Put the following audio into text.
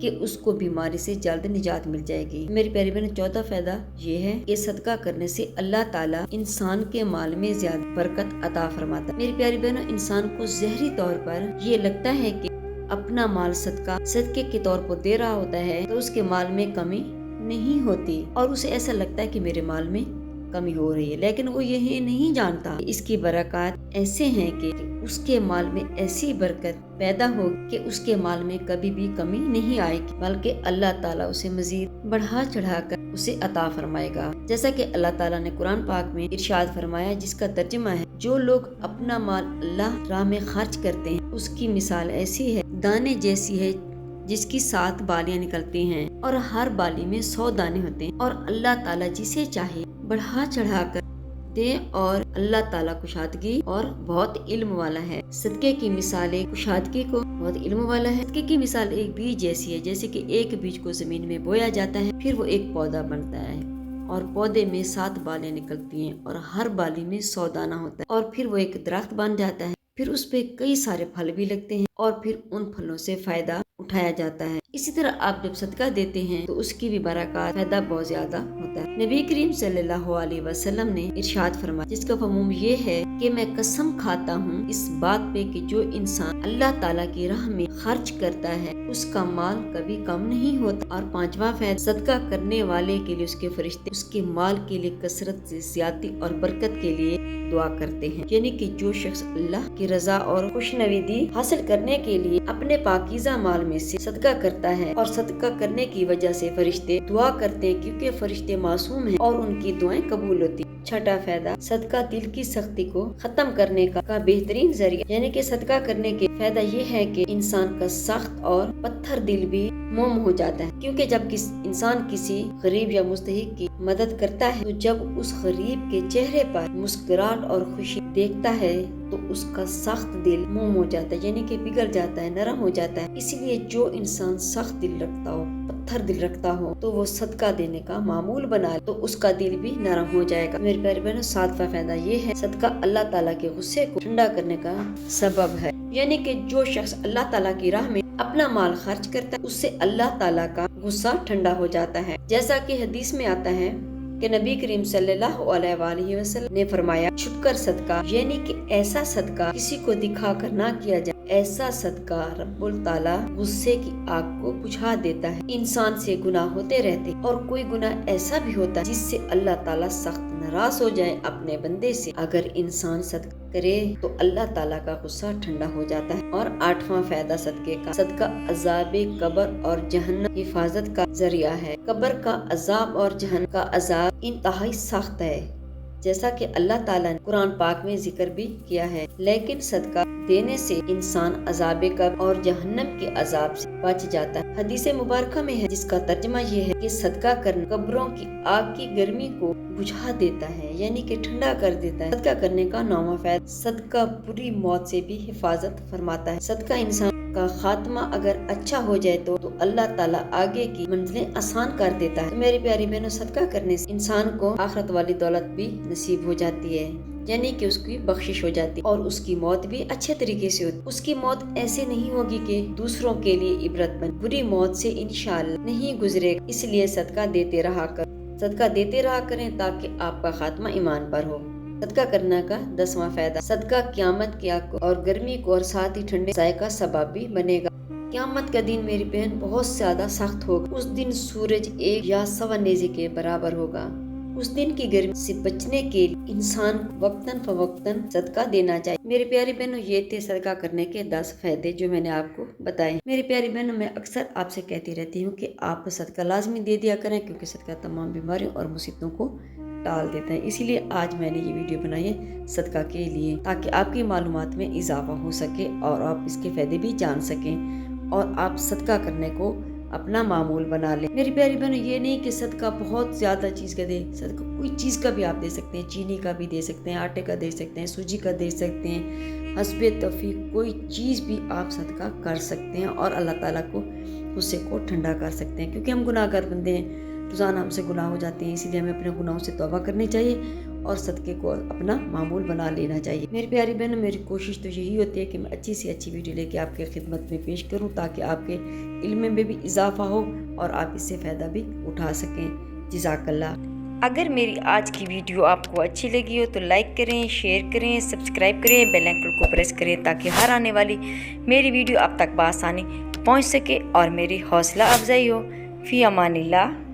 کہ اس کو بیماری سے جلد نجات مل جائے گی۔ میری پیاری بہن، چوتھا فائدہ یہ ہے کہ صدقہ کرنے سے اللہ تعالیٰ انسان کے مال میں زیادہ برکت عطا فرماتا ہے۔ میری پیاری بہنوں، انسان کو ظاہری طور پر یہ لگتا ہے کہ اپنا مال صدقے کے طور پر دے رہا ہوتا ہے تو اس کے مال میں کمی نہیں ہوتی اور اسے ایسا لگتا ہے کہ میرے مال میں کمی ہو رہی ہے، لیکن وہ یہ نہیں جانتا اس کی برکات ایسے ہیں کہ اس کے مال میں ایسی برکت پیدا ہو کہ اس کے مال میں کبھی بھی کمی نہیں آئے گی، بلکہ اللہ تعالیٰ اسے مزید بڑھا چڑھا کر اسے عطا فرمائے گا۔ جیسا کہ اللہ تعالیٰ نے قرآن پاک میں ارشاد فرمایا، جس کا ترجمہ ہے، جو لوگ اپنا مال اللہ راہ میں خرچ کرتے ہیں اس کی مثال ایسی ہے، دانے جیسی ہے جس کی 7 بالیاں نکلتی ہیں اور ہر بالی میں 100 دانے ہوتے ہیں، اور اللہ تعالیٰ جسے چاہے بڑھا چڑھا کر دے، اور اللہ تعالیٰ کشادگی اور بہت علم والا ہے۔ صدقے کی مثال کشادگی کو بہت علم والا ہے۔ صدقے کی مثال ایک بیج جیسی ہے، جیسے کہ ایک بیج کو زمین میں بویا جاتا ہے، پھر وہ ایک پودا بنتا ہے اور پودے میں 7 بالیاں نکلتی ہیں اور ہر بالی میں 100 دانہ ہوتا ہے، اور پھر وہ ایک درخت بن جاتا ہے، پھر اس پہ کئی سارے پھل بھی لگتے ہیں اور پھر ان پھلوں سے فائدہ اٹھایا جاتا ہے۔ اسی طرح آپ جب صدقہ دیتے ہیں تو اس کی بھی برکات فائدہ بہت زیادہ ہوتا ہے۔ نبی کریم صلی اللہ علیہ وسلم نے ارشاد فرمایا، جس کا مفہوم یہ ہے کہ میں قسم کھاتا ہوں اس بات پہ کہ جو انسان اللہ تعالیٰ کی راہ میں خرچ کرتا ہے اس کا مال کبھی کم نہیں ہوتا۔ اور 5واں فائدہ، صدقہ کرنے والے کے لیے اس کے فرشتے اس کے مال کے لیے کثرت سے زیادتی اور برکت کے لیے دعا کرتے ہیں، یعنی کہ جو شخص اللہ کی رضا اور خوشنودی حاصل کرنے کے لیے اپنے پاکیزہ مال میں سے صدقہ کرتا ہے، اور صدقہ کرنے کی وجہ سے فرشتے دعا کرتے ہیں، کیونکہ فرشتے معصوم ہیں اور ان کی دعائیں قبول ہوتی ہیں۔ 6واں فائدہ، صدقہ دل کی سختی کو ختم کرنے کا بہترین ذریعہ، یعنی کہ صدقہ کرنے کے فائدہ یہ ہے کہ انسان کا سخت اور پتھر دل بھی موم ہو جاتا ہے، کیونکہ جب انسان کسی غریب یا مستحق کی مدد کرتا ہے تو جب اس غریب کے چہرے پر مسکراہٹ اور خوشی دیکھتا ہے تو اس کا سخت دل موم ہو جاتا ہے، یعنی کہ پگھل جاتا ہے، نرم ہو جاتا ہے۔ اس لیے جو انسان سخت دل رکھتا ہو، پتھر دل رکھتا ہو، تو وہ صدقہ دینے کا معمول بنائے تو اس کا دل بھی نرم ہو جائے گا۔ میرے پیارے بہنوں، 7واں فائدہ یہ ہے، صدقہ اللہ تعالیٰ کے غصے کو ٹھنڈا کرنے کا سبب ہے، یعنی کہ جو شخص اللہ تعالیٰ کی راہ میں اپنا مال خرچ کرتا ہے اس سے اللہ تعالیٰ کا غصہ ٹھنڈا ہو جاتا ہے۔ جیسا کہ حدیث میں آتا ہے کہ نبی کریم صلی اللہ علیہ وآلہ وسلم نے فرمایا، چھپ کر صدقہ، یعنی کہ ایسا صدقہ کسی کو دکھا کر نہ کیا جائے، ایسا صدقہ رب التعالی غصے کی آگ کو بجھا دیتا ہے۔ انسان سے گناہ ہوتے رہتے اور کوئی گناہ ایسا بھی ہوتا ہے جس سے اللہ تعالیٰ سخت ناراض ہو جائے اپنے بندے سے، اگر انسان صدقہ کرے تو اللہ تعالیٰ کا غصہ ٹھنڈا ہو جاتا ہے۔ اور 8واں فائدہ صدقے کا، صدقہ عذاب قبر اور جہنم کی حفاظت کا ذریعہ ہے۔ قبر کا عذاب اور جہنم کا عذاب انتہائی سخت ہے، جیسا کہ اللہ تعالیٰ نے قرآن پاک میں ذکر بھی کیا ہے، لیکن صدقہ دینے سے انسان عذاب قبر اور جہنم کے عذاب سے بچ جاتا ہے۔ حدیث مبارکہ میں ہے، جس کا ترجمہ یہ ہے کہ صدقہ کرنا قبروں کی آگ کی گرمی کو بجھا دیتا ہے، یعنی کہ ٹھنڈا کر دیتا ہے۔ صدقہ کرنے کا 9واں فائدہ، صدقہ بری موت سے بھی حفاظت فرماتا ہے۔ صدقہ انسان کا خاتمہ اگر اچھا ہو جائے تو اللہ تعالیٰ آگے کی منزلیں آسان کر دیتا ہے۔ میری پیاری بہنوں، صدقہ کرنے سے انسان کو آخرت والی دولت بھی نصیب ہو جاتی ہے، یعنی کہ اس کی بخشش ہو جاتی ہے اور اس کی موت بھی اچھے طریقے سے ہوتی ہے۔ اس کی موت ایسے نہیں ہوگی کہ دوسروں کے لیے عبرت بن، بری موت سے انشاءاللہ نہیں گزرے گا۔ اس لیے صدقہ دیتے رہا کریں تاکہ آپ کا خاتمہ ایمان پر ہو۔ صدقہ کرنے کا 10واں فائدہ، صدقہ قیامت کی آگ کو اور گرمی کو اور ساتھ ہی ٹھنڈے سائے کا سبب بھی بنے گا۔ قیامت کا دن میری بہن بہت زیادہ سخت ہوگا۔ اس دن سورج 1 یا 1.25 نیزے کے برابر ہوگا۔ اس دن کی گرمی سے بچنے کے لیے انسان وقتاً فوقتاً صدقہ دینا چاہیے۔ میری پیاری بہنوں، یہ تھے صدقہ کرنے کے 10 فائدے جو میں نے آپ کو بتائے۔ میری پیاری بہنوں، میں اکثر آپ سے کہتی رہتی ہوں کہ آپ صدقہ لازمی دے دیا کریں، کیونکہ صدقہ تمام بیماریوں اور مصیبتوں کو ٹال دیتا ہے۔ اسی لیے آج میں نے یہ ویڈیو بنائی ہے صدقہ کے لیے، تاکہ آپ کی معلومات میں اضافہ ہو سکے اور آپ اس کے فائدے بھی جان سکیں اور آپ صدقہ کرنے کو اپنا معمول بنا لیں۔ میری پیاری بہنوں، یہ نہیں کہ صدقہ بہت زیادہ چیز کا دے، صدقہ کوئی چیز کا بھی آپ دے سکتے ہیں، چینی کا بھی دے سکتے ہیں، آٹے کا دے سکتے ہیں، سوجی کا دے سکتے ہیں، حسب توفیق کوئی چیز بھی آپ صدقہ کر سکتے ہیں اور اللہ تعالیٰ کو غصے کو ٹھنڈا کر سکتے ہیں، کیونکہ ہم گناہ گار بندے ہیں، روزانہ ہم سے گناہ ہو جاتے ہیں، اسی لیے ہمیں اپنے گناہوں سے توبہ کرنی چاہیے اور صدقے کو اپنا معمول بنا لینا چاہیے۔ میری پیاری بہنوں، میری کوشش تو یہی ہوتی ہے کہ میں اچھی سے اچھی ویڈیو لے کے آپ کے خدمت میں پیش کروں تاکہ آپ کے علم میں بھی اضافہ ہو اور آپ اس سے فائدہ بھی اٹھا سکیں۔ جزاک اللہ۔ اگر میری آج کی ویڈیو آپ کو اچھی لگی ہو تو لائک کریں، شیئر کریں، سبسکرائب کریں، بیل آئیکن کو پریس کریں تاکہ ہر آنے والی میری ویڈیو آپ تک بآسانی پہنچ سکے اور میری حوصلہ افزائی ہو۔ فی امان اللہ۔